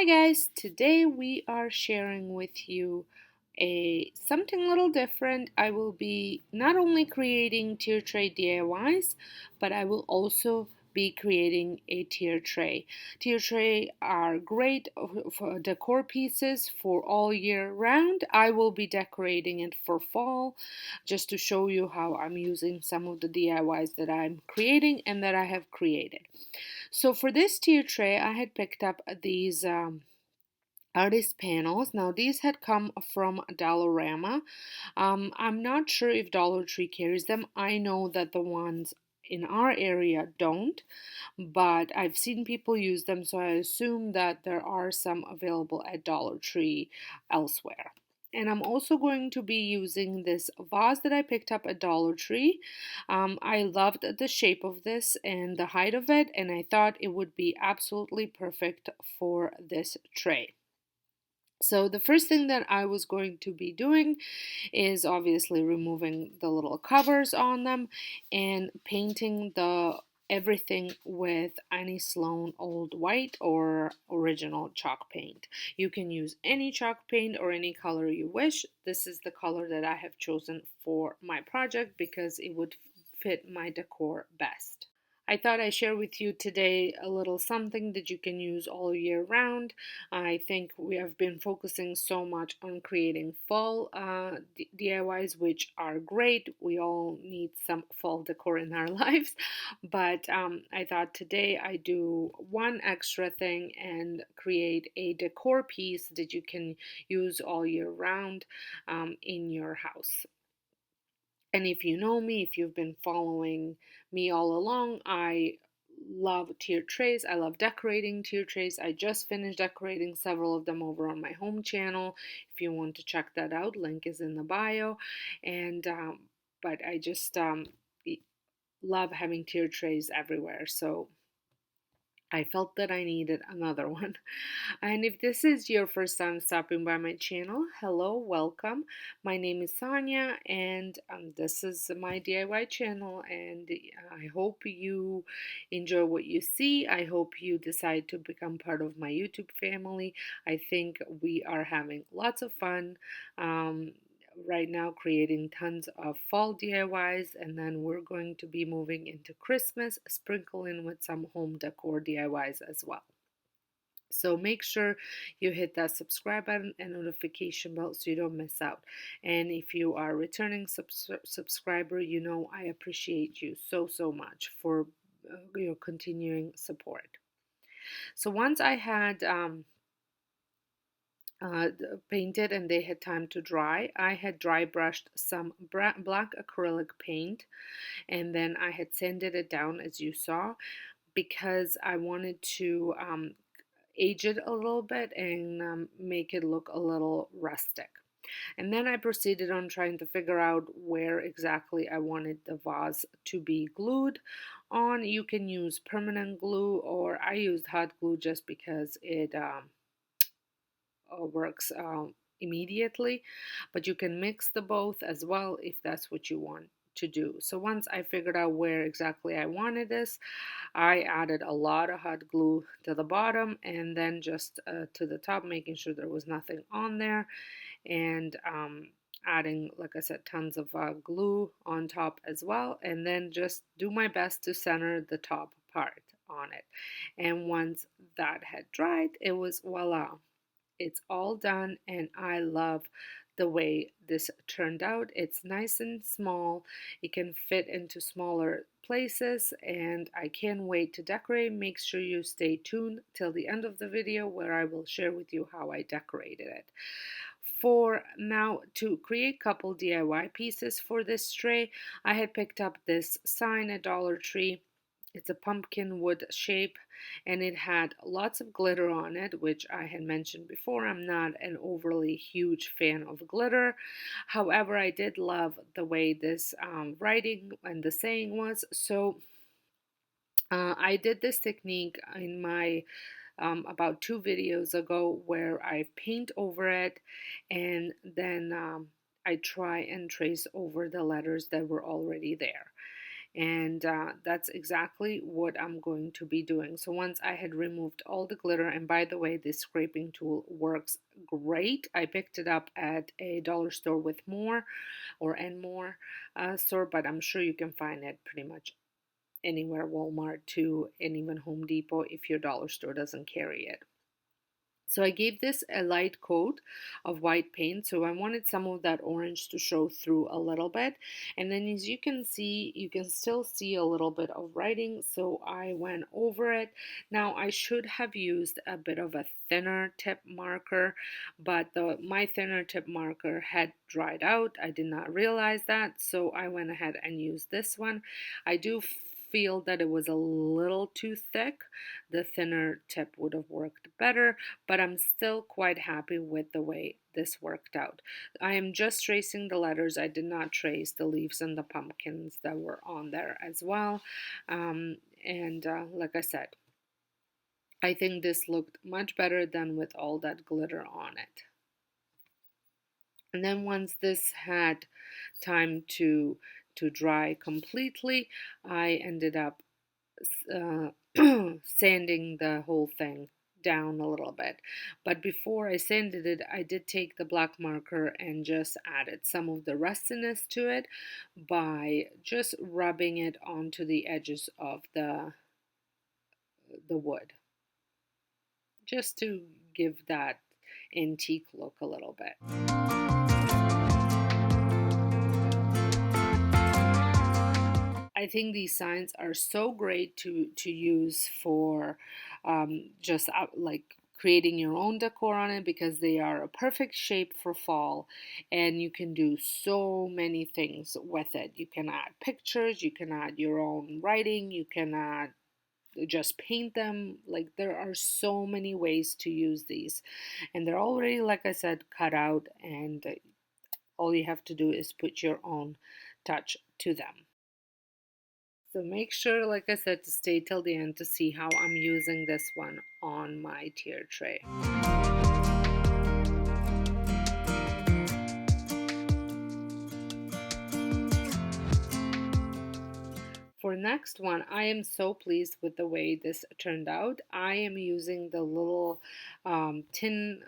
Hi guys, today we are sharing with you something a little different. I will be not only creating tier tray DIYs, but I will also be creating a tier tray. Tier tray are great for decor pieces for all year round. I will be decorating it for fall just to show you how I'm using some of the DIYs that I'm creating and that I have created. So for this tier tray, I had picked up these artist panels. Now these had come from Dollarama. I'm not sure if Dollar Tree carries them. I know that the ones in our area don't, but I've seen people use them, so I assume that there are some available at Dollar Tree elsewhere. And I'm also going to be using this vase that I picked up at Dollar Tree. I loved the shape of this and the height of it, and I thought it would be absolutely perfect for this tray. So the first thing that I was going to be doing is obviously removing the little covers on them and painting the everything with Annie Sloan Old White or original chalk paint. You can use any chalk paint or any color you wish. This is the color that I have chosen for my project because it would fit my decor best. I thought I'd share with you today a little something that you can use all year round. I think we have been focusing so much on creating fall DIYs, which are great. We all need some fall decor in our lives, but I thought today I do one extra thing and create a decor piece that you can use all year round in your house. And if you know me, if you've been following me all along, I love tier trays. I love decorating tier trays. I just finished decorating several of them over on my home channel. If you want to check that out, link is in the bio. And but I just love having tier trays everywhere. So I felt that I needed another one. And if this is your first time stopping by my channel, hello, welcome. My name is Sonja, and this is my DIY channel. And I hope you enjoy what you see. I hope you decide to become part of my YouTube family. I think we are having lots of fun. Right now creating tons of fall DIYs, and then we're going to be moving into Christmas, sprinkling with some home decor DIYs as well. So make sure you hit that subscribe button and notification bell so you don't miss out. And if you are a returning subscriber, you know I appreciate you so much for your continuing support. So once I had painted and they had time to dry, I had dry brushed some black acrylic paint, and then I had sanded it down as you saw because I wanted to age it a little bit and make it look a little rustic. And then I proceeded on trying to figure out where exactly I wanted the vase to be glued on. You can use permanent glue, or I used hot glue just because it works immediately, but you can mix the both as well if that's what you want to do. So once I figured out where exactly I wanted this, I added a lot of hot glue to the bottom and then just to the top, making sure there was nothing on there, and adding, like I said, tons of glue on top as well, and then just do my best to center the top part on it. And once that had dried, it was voila, it's all done, and I love the way this turned out. It's nice and small. It can fit into smaller places, and I can't wait to decorate. Make sure you stay tuned till the end of the video where I will share with you how I decorated it. For now, to create couple DIY pieces for this tray, I had picked up this sign at Dollar Tree. It's a pumpkin wood shape, and it had lots of glitter on it, which I had mentioned before. I'm not an overly huge fan of glitter. However, I did love the way this writing and the saying was. So I did this technique in my about 2 videos ago where I paint over it, and then I try and trace over the letters that were already there. And that's exactly what I'm going to be doing. So once I had removed all the glitter, and by the way, this scraping tool works great. I picked it up at a dollar store with more or and more store, but I'm sure you can find it pretty much anywhere, Walmart too, and even Home Depot if your dollar store doesn't carry it. So I gave this a light coat of white paint. So I wanted some of that orange to show through a little bit. And then as you can see, you can still see a little bit of writing. So I went over it. Now I should have used a bit of a thinner tip marker, but my thinner tip marker had dried out. I did not realize that. So I went ahead and used this one. I do feel that it was a little too thick. The thinner tip would have worked better, but I'm still quite happy with the way this worked out. I am just tracing the letters. I did not trace the leaves and the pumpkins that were on there as well. And like I said, I think this looked much better than with all that glitter on it. And then once this had time to dry completely, I ended up uh, sanding the whole thing down a little bit. But before I sanded it, I did take the black marker and just added some of the rustiness to it by just rubbing it onto the edges of the wood, just to give that antique look a little bit. I think these signs are so great to use for just like creating your own decor on it, because they are a perfect shape for fall, and you can do so many things with it. You can add pictures, you can add your own writing, you can add just paint them. Like, there are so many ways to use these, and they're already, like I said, cut out, and all you have to do is put your own touch to them. So make sure, like I said, to stay till the end to see how I'm using this one on my tier tray. For next one, I am so pleased with the way this turned out. I am using the little tin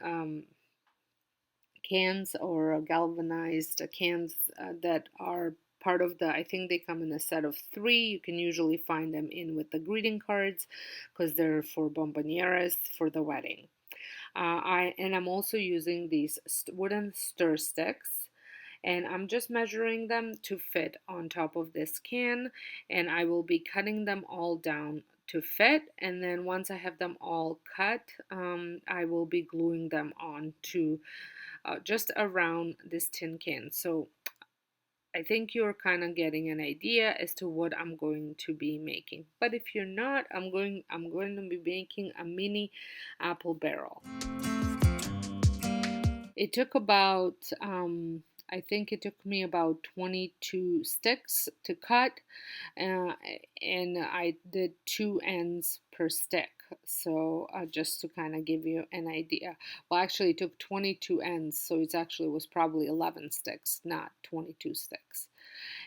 cans, or galvanized cans that are part of the, I think they come in a set of 3. You can usually find them in with the greeting cards, because they're for bombonieres for the wedding. I'm also using these wooden stir sticks, and I'm just measuring them to fit on top of this can, and I will be cutting them all down to fit. And then once I have them all cut, I will be gluing them on to just around this tin can. So I think you're kind of getting an idea as to what I'm going to be making. But if you're not, I'm going to be making a mini apple barrel. It took about I think it took me about 22 sticks to cut, and I did 2 ends per stick. So just to kind of give you an idea. Well, actually it took 22 ends, so it actually was probably 11 sticks, not 22 sticks.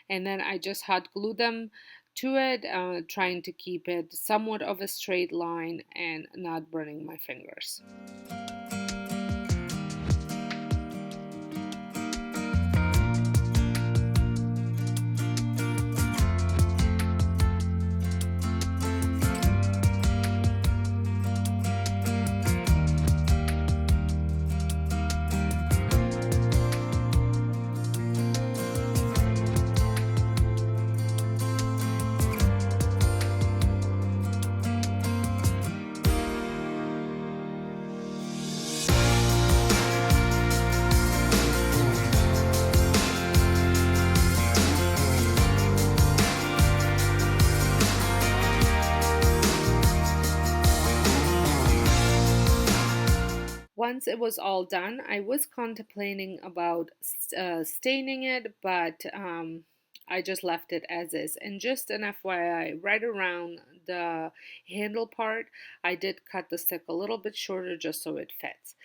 And then I just hot glued them to it, trying to keep it somewhat of a straight line and not burning my fingers. Once it was all done, I was contemplating about staining it, but I just left it as is. And just an FYI, right around the handle part, I did cut the stick a little bit shorter just so it fits.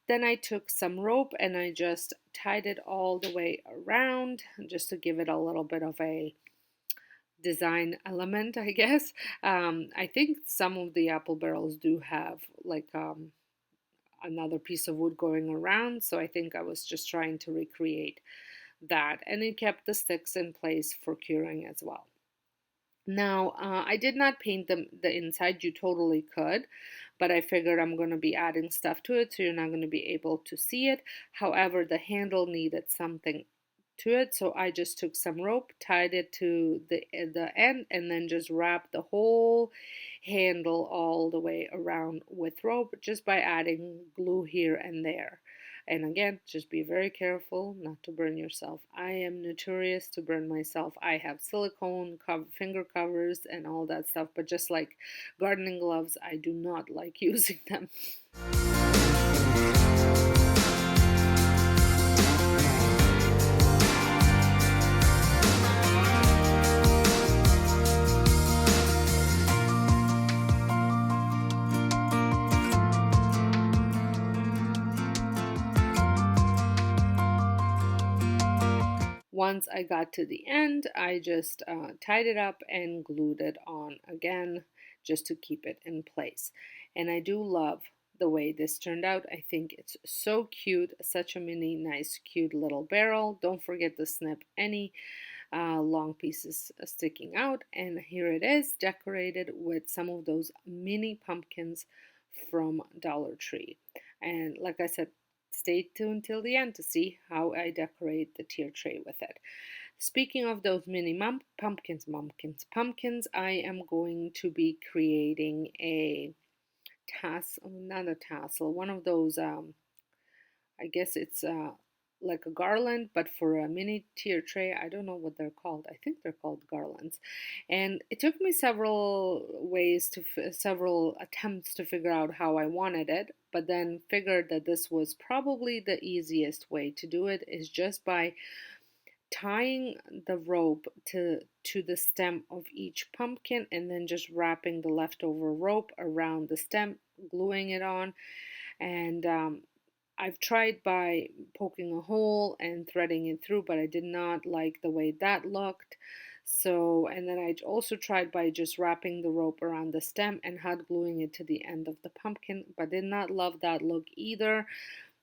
Then I took some rope and I just tied it all the way around, just to give it a little bit of a design element, I guess. I think some of the apple barrels do have like another piece of wood going around, so I think I was just trying to recreate that, and it kept the sticks in place for curing as well. Now, I did not paint the inside. You totally could, but I figured I'm going to be adding stuff to it, so you're not going to be able to see it. However, the handle needed something to it, so I just took some rope, tied it to the end, and then just wrapped the whole handle all the way around with rope, just by adding glue here and there. And again, just be very careful not to burn yourself. I am notorious to burn myself. I have silicone finger covers and all that stuff, but just like gardening gloves, I do not like using them. Once I got to the end, I just tied it up and glued it on again just to keep it in place. And I do love the way this turned out. I think it's so cute, such a mini, nice, cute little barrel. Don't forget to snip any long pieces sticking out. And here it is, decorated with some of those mini pumpkins from Dollar Tree. And like I said, stay tuned till the end to see how I decorate the tier tray with it. Speaking of those mini pumpkins, I am going to be creating a tassel, not a tassel, one of those, I guess it's like a garland, but for a mini tier tray. I don't know what they're called. I think they're called garlands. And it took me several attempts to figure out how I wanted it, but then figured that this was probably the easiest way to do it, is just by tying the rope to the stem of each pumpkin, and then just wrapping the leftover rope around the stem, gluing it on. And I've tried by poking a hole and threading it through, but I did not like the way that looked. So, and then I also tried by just wrapping the rope around the stem and hot gluing it to the end of the pumpkin, but did not love that look either.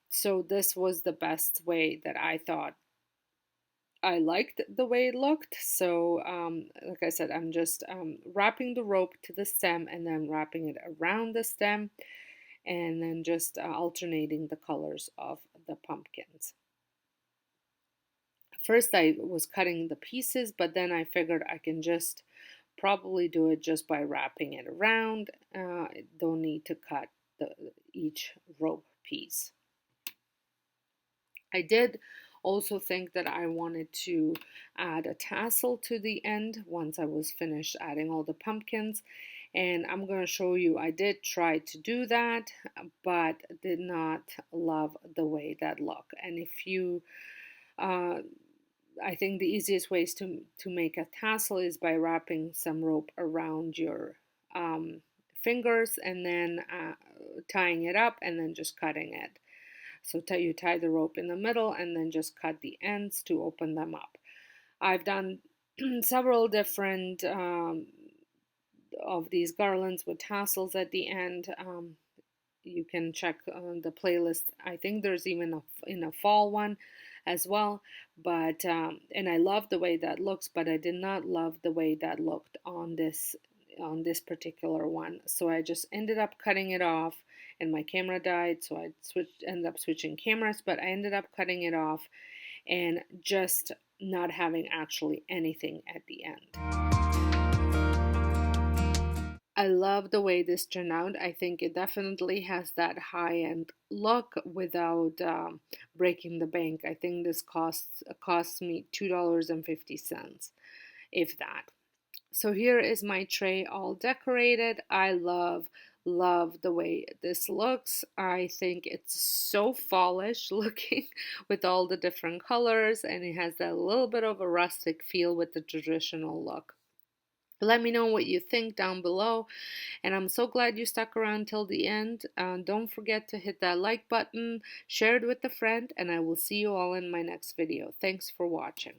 So this was the best way that I thought. I liked the way it looked. So, like I said, I'm just wrapping the rope to the stem and then wrapping it around the stem, and then just alternating the colors of the pumpkins. First, I was cutting the pieces, but then I figured I can just probably do it just by wrapping it around. Don't need to cut each rope piece. I did also think that I wanted to add a tassel to the end once I was finished adding all the pumpkins. And I'm going to show you, I did try to do that, but did not love the way that looked. And if you, I think the easiest ways to make a tassel is by wrapping some rope around your fingers, and then tying it up, and then just cutting it. So you tie the rope in the middle and then just cut the ends to open them up. I've done several different of these garlands with tassels at the end. You can check the playlist. I think there's even in a fall one as well. But and I love the way that looks, but I did not love the way that looked on this particular one. So I just ended up cutting it off, and my camera died, so I ended up switching cameras, but I ended up cutting it off and just not having actually anything at the end. I love the way this turned out. I think it definitely has that high-end look without breaking the bank. I think this costs me $2.50, if that. So here is my tray all decorated. I love the way this looks. I think it's so fallish looking with all the different colors, and it has that little bit of a rustic feel with the traditional look. Let me know what you think down below, and I'm so glad you stuck around till the end. Don't forget to hit that like button, share it with a friend, and I will see you all in my next video. Thanks for watching.